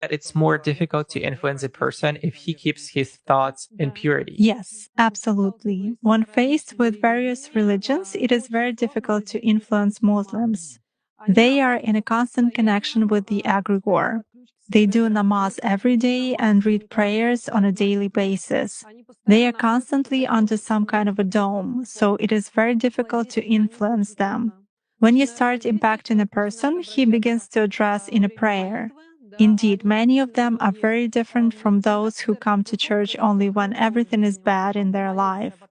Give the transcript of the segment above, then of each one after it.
that it's more difficult to influence a person if he keeps his thoughts in purity? Yes, absolutely. When faced with various religions, it is very difficult to influence Muslims. They are in a constant connection with the egregore. They do namaz every day and read prayers on a daily basis. They are constantly under some kind of a dome, so it is very difficult to influence them. When you start impacting a person, he begins to address in a prayer. Indeed, many of them are very different from those who come to church only when everything is bad in their life.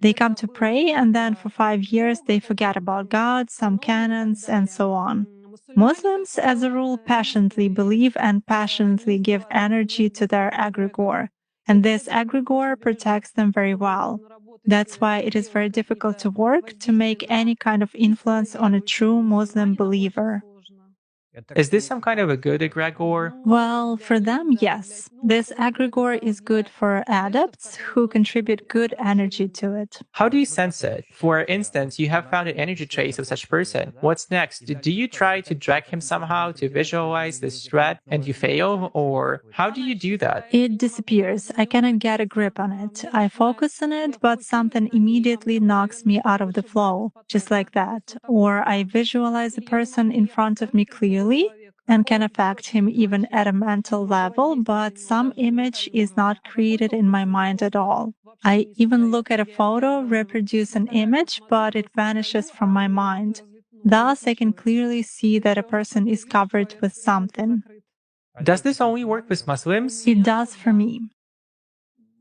They come to pray, and then for 5 years they forget about God, some canons, and so on. Muslims, as a rule, passionately believe and passionately give energy to their egregore, and this egregore protects them very well. That's why it is very difficult to work to make any kind of influence on a true Muslim believer. Is this some kind of a good egregore? Well, for them, yes. This egregore is good for adepts who contribute good energy to it. How do you sense it? For instance, you have found an energy trace of such person. What's next? Do you try to drag him somehow to visualize this threat and you fail? Or how do you do that? It disappears. I cannot get a grip on it. I focus on it, but something immediately knocks me out of the flow, just like that. Or I visualize a person in front of me clearly and can affect him even at a mental level, but some image is not created in my mind at all. I even look at a photo, reproduce an image, but it vanishes from my mind. Thus, I can clearly see that a person is covered with something. Does this only work with Muslims? It does for me.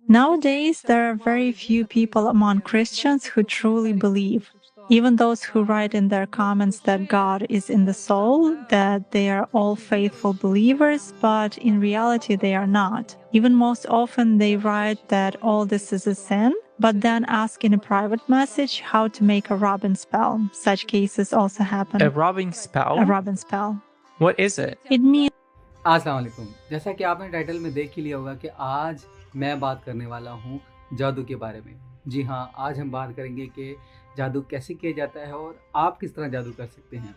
Nowadays, there are very few people among Christians who truly believe. Even those who write in their comments that God is in the soul, that they are all faithful believers, but in reality they are not. Even most often they write that all this is a sin, but then ask in a private message how to make a Robin spell. Such cases also happen. A robbing spell? A Robin spell. What is it? It means अस्सलाम वालेकुम। जैसा कि आपने title में देख ही लिया होगा कि आज मैं बात करने वाला हूँ जादू के बारे में। जी हाँ, आज हम बात करेंगे कि जादू कैसे किया जाता है और आप किस तरह जादू कर सकते हैं।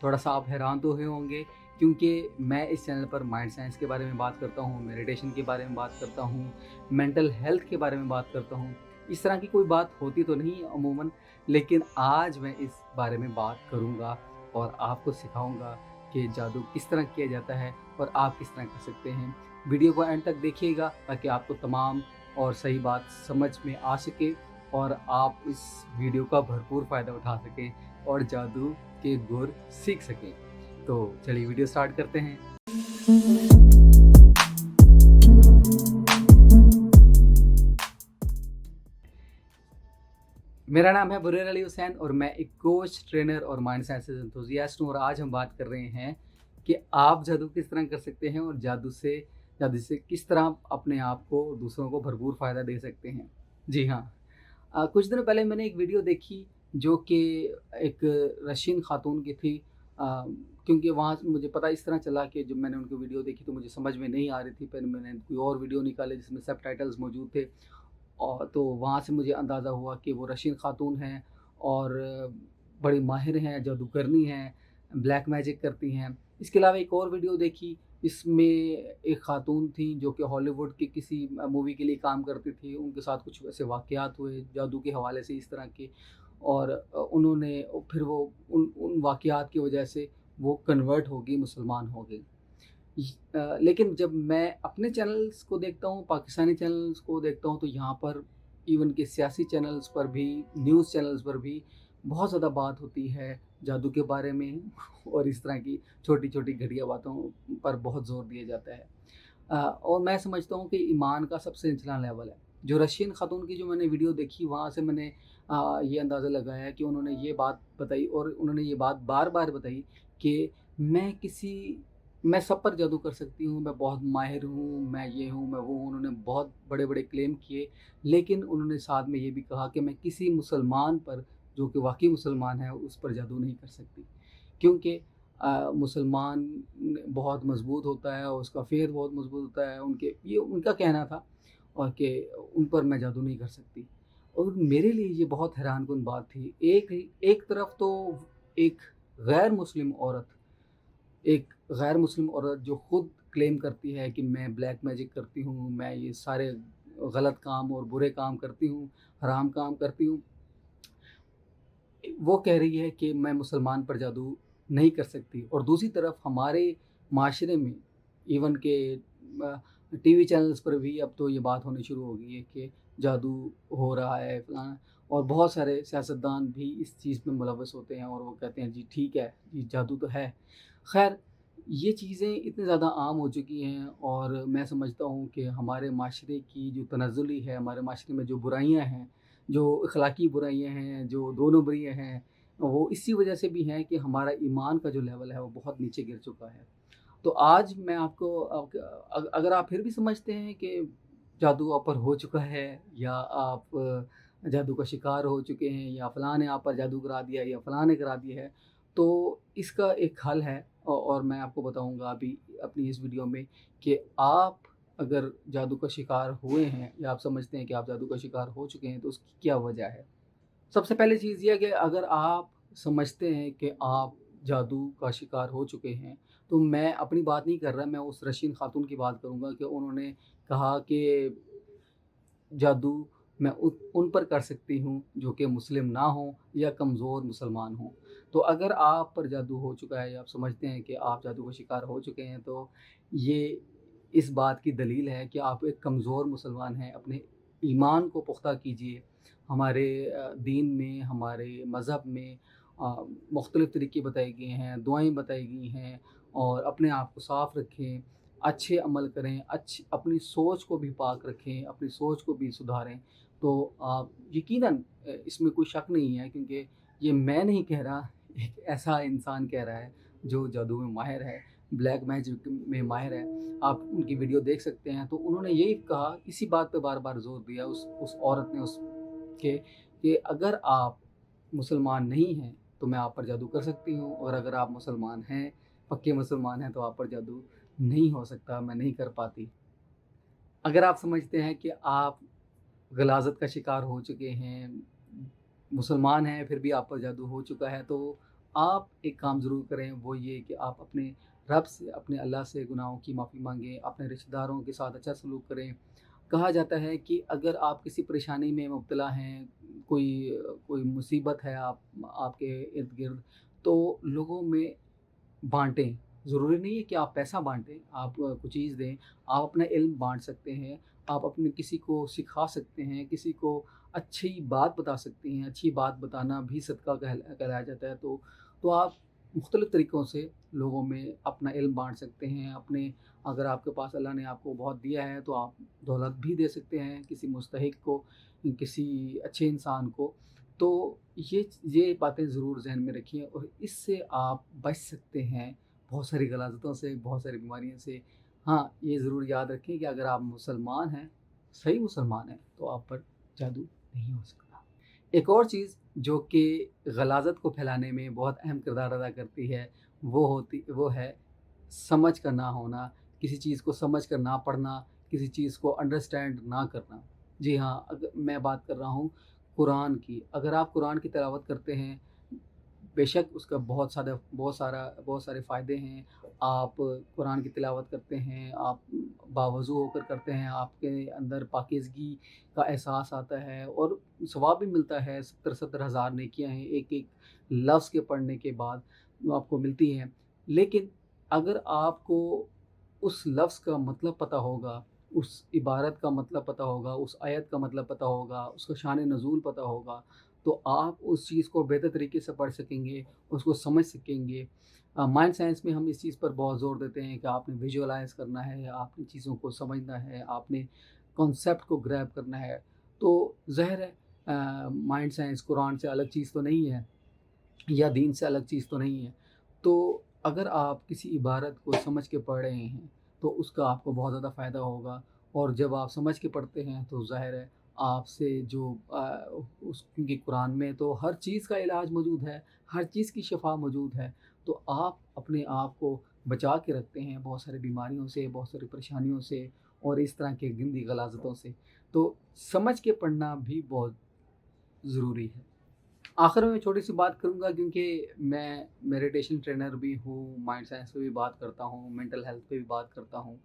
थोड़ा सा आप हैरान तो हुए होंगे क्योंकि मैं इस चैनल पर माइंड साइंस के बारे में बात करता हूँ, मेडिटेशन के बारे में बात करता हूँ, मेंटल हेल्थ के बारे में बात करता हूँ। इस तरह की कोई बात होती तो नहीं अमूमन, लेकिन आज मैं इस बारे में बात करूँगा और आपको सिखाऊँगा कि जादू किस तरह किया जाता है और आप किस तरह कर सकते हैं। वीडियो को एंड तक देखिएगा ताकि आपको तमाम और सही बात समझ में आ सके और आप इस वीडियो का भरपूर फ़ायदा उठा सकें और जादू के गुर सीख सकें। तो चलिए वीडियो स्टार्ट करते हैं। मेरा नाम है बुरेर अली हुसैन और मैं एक कोच, ट्रेनर और माइंड साइंसेस एंथुसियास्ट हूँ और आज हम बात कर रहे हैं कि आप जादू किस तरह कर सकते हैं और जादू से किस तरह अपने आप को, दूसरों को भरपूर फ़ायदा दे सकते हैं। जी हाँ, कुछ दिनों पहले मैंने एक वीडियो देखी जो कि एक रशियन खातून की थी, क्योंकि वहाँ मुझे पता इस तरह चला कि जब मैंने उनकी वीडियो देखी तो मुझे समझ में नहीं आ रही थी। फिर मैंने कोई और वीडियो निकाले जिसमें सब टाइटल्स मौजूद थे और तो वहाँ से मुझे अंदाज़ा हुआ कि वो रशियन खातून हैं और बड़ी माहिर हैं, जादूगरनी हैं, ब्लैक मैजिक करती हैं। इसके अलावा एक और वीडियो देखी, इसमें एक खातून थी जो कि हॉलीवुड की किसी मूवी के लिए काम करती थी। उनके साथ कुछ ऐसे वाक़यात हुए जादू के हवाले से इस तरह के, और उन्होंने फिर वो उन वाक़यात की वजह से वो कन्वर्ट हो गई, मुसलमान हो गई। लेकिन जब मैं अपने चैनल्स को देखता हूँ, पाकिस्तानी चैनल्स को देखता हूँ, तो यहाँ पर इवन के सियासी चैनल्स पर भी, न्यूज़ चैनल्स पर भी बहुत ज़्यादा बात होती है जादू के बारे में और इस तरह की छोटी छोटी घटिया बातों पर बहुत ज़ोर दिया जाता है। और मैं समझता हूँ कि ईमान का सबसे निचला लेवल है। जो रशियन खातून की जो मैंने वीडियो देखी, वहाँ से मैंने ये अंदाज़ा लगाया कि उन्होंने ये बात बताई और उन्होंने ये बात बार बार बताई कि मैं सब पर जादू कर सकती हूँ, मैं बहुत माहिर हूँ, मैं ये हूँ, मैं वो हूँ। उन्होंने बहुत बड़े बड़े क्लेम किए, लेकिन उन्होंने साथ में ये भी कहा कि मैं किसी मुसलमान पर, जो कि वाकई मुसलमान है, उस पर जादू नहीं कर सकती, क्योंकि मुसलमान बहुत मजबूत होता है और उसका फेथ बहुत मजबूत होता है। ये उनका कहना था और कि उन पर मैं जादू नहीं कर सकती। और मेरे लिए ये बहुत हैरानकुन बात थी। एक तरफ तो एक गैर मुस्लिम औरत जो खुद क्लेम करती है कि मैं ब्लैक मैजिक करती हूँ, मैं ये सारे गलत काम और बुरे काम करती हूँ, हराम काम करती हूँ, वो कह रही है कि मैं मुसलमान पर जादू नहीं कर सकती। और दूसरी तरफ हमारे माशरे में इवन के टीवी चैनल्स पर भी अब तो ये बात होनी शुरू हो गई है कि जादू हो रहा है फलाना, और बहुत सारे सियासतदान भी इस चीज़ में मुलव्वस होते हैं और वो कहते हैं जी ठीक है, जी जादू तो है। खैर, ये चीज़ें इतनी ज़्यादा आम हो चुकी हैं और मैं समझता हूँ कि हमारे माशरे की जो तनज़्ज़ुली है, हमारे माशरे में जो बुराइयाँ हैं, जो अखलाकी बुराइयाँ हैं, जो 2 नंबरियाँ हैं, वो इसी वजह से भी हैं कि हमारा ईमान का जो लेवल है वो बहुत नीचे गिर चुका है। तो आज मैं आपको अगर आप फिर भी समझते हैं कि जादू आप पर हो चुका है, या आप जादू का शिकार हो चुके हैं, या फ़लाँ ने आप पर जादू करा दिया या फ़लाँ ने करा दिया है, तो इसका एक हल है और मैं आपको बताऊँगा अभी अपनी इस वीडियो में कि आप अगर जादू का शिकार हुए हैं या आप समझते हैं कि आप जादू का शिकार हो चुके हैं तो उसकी क्या वजह है। सबसे पहली चीज़ ये है कि अगर आप समझते हैं कि आप जादू का शिकार हो चुके हैं, तो मैं अपनी बात नहीं कर रहा, मैं उस रशीन खातून की बात करूँगा कि उन्होंने कहा कि जादू मैं उन पर कर सकती हूँ जो कि मुस्लिम ना हों या कमज़ोर मुसलमान हों। तो अगर आप पर जादू हो चुका है या आप समझते हैं कि आप जादू का शिकार हो चुके हैं, तो ये इस बात की दलील है कि आप एक कमज़ोर मुसलमान हैं। अपने ईमान को पुख्ता कीजिए। हमारे दीन में, हमारे मज़हब में मुख्तलिफ़ तरीक़े बताए गए हैं, दुआएँ बताई गई हैं, और अपने आप को साफ़ रखें, अच्छे अमल करें, अपनी सोच को भी पाक रखें, अपनी सोच को भी सुधारें। तो आप यकीनन इसमें कोई शक नहीं है, क्योंकि ये मैं नहीं कह रहा, एक ऐसा इंसान कह रहा है जो जादू में माहिर है, ब्लैक मैजिक में माहिर है। आप उनकी वीडियो देख सकते हैं, तो उन्होंने यही कहा, इसी बात पे बार-बार ज़ोर दिया उस औरत ने कि अगर आप मुसलमान नहीं हैं, तो मैं आप पर जादू कर सकती हूँ, और अगर आप मुसलमान हैं, पक्के मुसलमान हैं, तो आप पर जादू नहीं हो सकता, मैं नहीं कर पाती। अगर आप समझते हैं कि आप गलाज़त का शिकार हो चुके हैं, मुसलमान हैं, फिर भी आप पर जादू हो चुका है, तो आप एक काम ज़रूर करें, वो ये कि आप अपने रब से, अपने अल्लाह से गुनाहों की माफ़ी माँगें, अपने रिश्तेदारों के साथ अच्छा सलूक करें। कहा जाता है कि अगर आप किसी परेशानी में मुब्तला हैं, कोई कोई मुसीबत है आपके इर्द-गिर्द, तो लोगों में बाँटें। ज़रूरी नहीं है कि आप पैसा बाँटें, आप कुछ चीज़ दें, आप अपना इल्म बाँट सकते हैं, आप अपने किसी को सिखा सकते हैं, किसी को अच्छी बात बता सकते हैं, अच्छी बात बताना भी सदका कहलाया जाता है। तो आप मुख्तलिफ़ तरीक़ों से लोगों में अपना इल्म बाँट सकते हैं, अपने अगर आपके पास अल्लाह ने आपको बहुत दिया है, तो आप दौलत भी दे सकते हैं किसी मुस्तहिक को, किसी अच्छे इंसान को। तो ये बातें ज़रूर ज़हन में रखिए, और इससे आप बच सकते हैं बहुत सारी गलाज़तों से, बहुत सारी बीमारियों से। हाँ, ये ज़रूर याद रखें कि अगर आप मुसलमान हैं, सही मुसलमान हैं, तो आप पर जादू नहीं हो सकता। एक और चीज़ जो कि गलाज़त को फैलाने में बहुत अहम किरदार अदा करती है, वो है समझ का ना होना, किसी चीज़ को समझ कर ना पढ़ना, किसी चीज़ को अंडरस्टैंड ना करना। जी हाँ, मैं बात कर रहा हूँ कुरान की। अगर आप कुरान की तिलावत करते हैं, बेशक उसका बहुत सारे फ़ायदे हैं। आप कुरान की तिलावत करते हैं, आप बावज़ू होकर करते हैं, आपके अंदर पाकीज़गी का एहसास आता है और सवाब भी मिलता है। 70-70 हज़ार नेकियाँ हैं एक-एक लफ्ज़ के पढ़ने के बाद जो आपको मिलती हैं। लेकिन अगर आपको उस लफ्ज़ का मतलब पता होगा, उस इबारत का मतलब पता होगा, उस आयत का मतलब पता होगा, उसका शान नुज़ूल पता होगा, तो आप उस चीज़ को बेहतर तरीके से पढ़ सकेंगे, उसको समझ सकेंगे। माइंड साइंस में हम इस चीज़ पर बहुत ज़ोर देते हैं कि आपने विजुअलाइज़ करना है, आपने चीज़ों को समझना है, आपने कॉन्सेप्ट को ग्रैब करना है। तो ज़ाहिर है माइंड साइंस कुरान से अलग चीज़ तो नहीं है, या दीन से अलग चीज़ तो नहीं है। तो अगर आप किसी इबारत को समझ के पढ़ रहे हैं, तो उसका आपको बहुत ज़्यादा फ़ायदा होगा, और जब आप समझ के पढ़ते हैं तो ज़ाहिर है आपसे जो क्योंकि कुरान में तो हर चीज़ का इलाज मौजूद है, हर चीज़ की शिफ़ा मौजूद है। तो आप अपने आप को बचा के रखते हैं बहुत सारी बीमारियों से, बहुत सारी परेशानियों से, और इस तरह के गंदी गलाज़तों से। तो समझ के पढ़ना भी बहुत ज़रूरी है। आखिर में मैं छोटी सी बात करूँगा, क्योंकि मैं मेडिटेशन ट्रेनर भी हूँ, माइंड साइंस पे भी बात करता हूँ, मेंटल हेल्थ पे भी बात करता हूँ।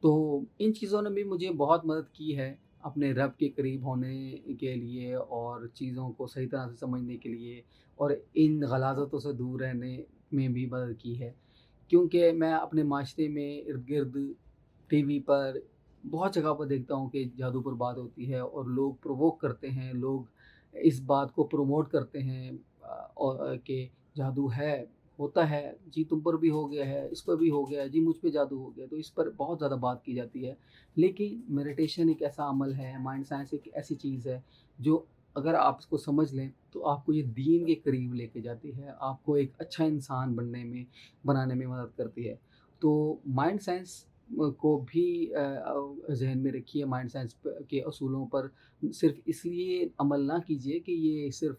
तो इन चीज़ों ने भी मुझे बहुत मदद की है अपने रब के करीब होने के लिए, और चीज़ों को सही तरह से समझने के लिए, और इन गलाज़तों से दूर रहने में भी मदद की है। क्योंकि मैं अपने माशरे में इर्द-गिर्द टीवी पर बहुत जगह पर देखता हूँ कि जादू पर बात होती है और लोग प्रोवोक करते हैं, लोग इस बात को प्रमोट करते हैं और कि जादू है, होता है, जी तुम पर भी हो गया है, इस पर भी हो गया है, जी मुझ पे जादू हो गया। तो इस पर बहुत ज़्यादा बात की जाती है। लेकिन मेडिटेशन एक ऐसा अमल है, माइंड साइंस एक ऐसी चीज़ है जो अगर आप इसको समझ लें तो आपको ये दीन के करीब लेके जाती है, आपको एक अच्छा इंसान बनाने में मदद करती है। तो माइंड साइंस को भी ज़हन में रखिए, माइंड साइंस के असूलों पर सिर्फ़ इसलिए अमल ना कीजिए कि ये सिर्फ़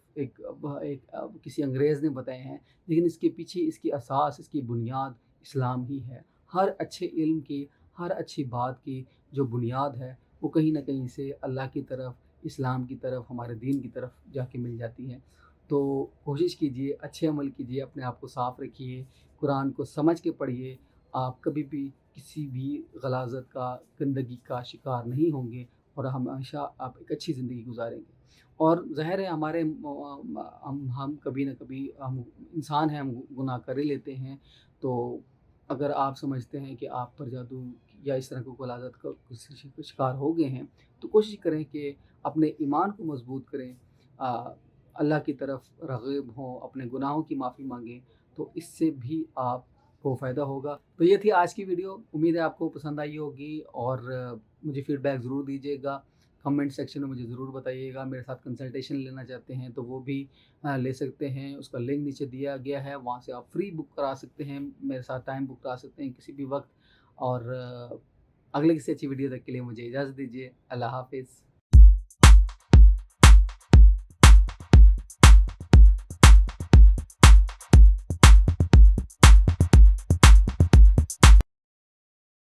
किसी अंग्रेज़ ने बताए हैं, लेकिन इसके पीछे इसकी असास, इसकी बुनियाद इस्लाम ही है। हर अच्छे इल्म की, हर अच्छी बात की जो बुनियाद है, वो कहीं न कहीं से अल्लाह की तरफ, इस्लाम की तरफ, हमारे दीन की तरफ जाके मिल जाती है। तो कोशिश कीजिए, अच्छे अमल कीजिए, अपने आप को साफ़ रखिए, कुरान को समझ के पढ़िए। आप कभी भी किसी भी गलाज़त का, गंदगी का शिकार नहीं होंगे, और हमेशा आप एक अच्छी ज़िंदगी गुज़ारेंगे। और ज़ाहिर है हमारे हम कभी न कभी, हम इंसान हैं, हम गुनाह कर ही लेते हैं। तो अगर आप समझते हैं कि आप पर जादू या इस तरह की गलाज़त का किसी शिकार हो गए हैं, तो कोशिश करें कि अपने ईमान को मज़बूत करें, अल्लाह की तरफ राग़िब हों, अपने गुनाहों की माफ़ी माँगें, तो इससे भी आपको फ़ायदा होगा। तो ये थी आज की वीडियो, उम्मीद है आपको पसंद आई होगी, और मुझे फ़ीडबैक ज़रूर दीजिएगा। कमेंट सेक्शन में मुझे ज़रूर बताइएगा। मेरे साथ कंसल्टेशन लेना चाहते हैं तो वो भी ले सकते हैं, उसका लिंक नीचे दिया गया है, वहाँ से आप फ्री बुक करा सकते हैं, मेरे साथ टाइम बुक करा सकते हैं किसी भी वक्त। और अगले किसी अच्छी वीडियो तक के लिए मुझे इजाज़त दीजिए। अल्लाह हाफ़िज़।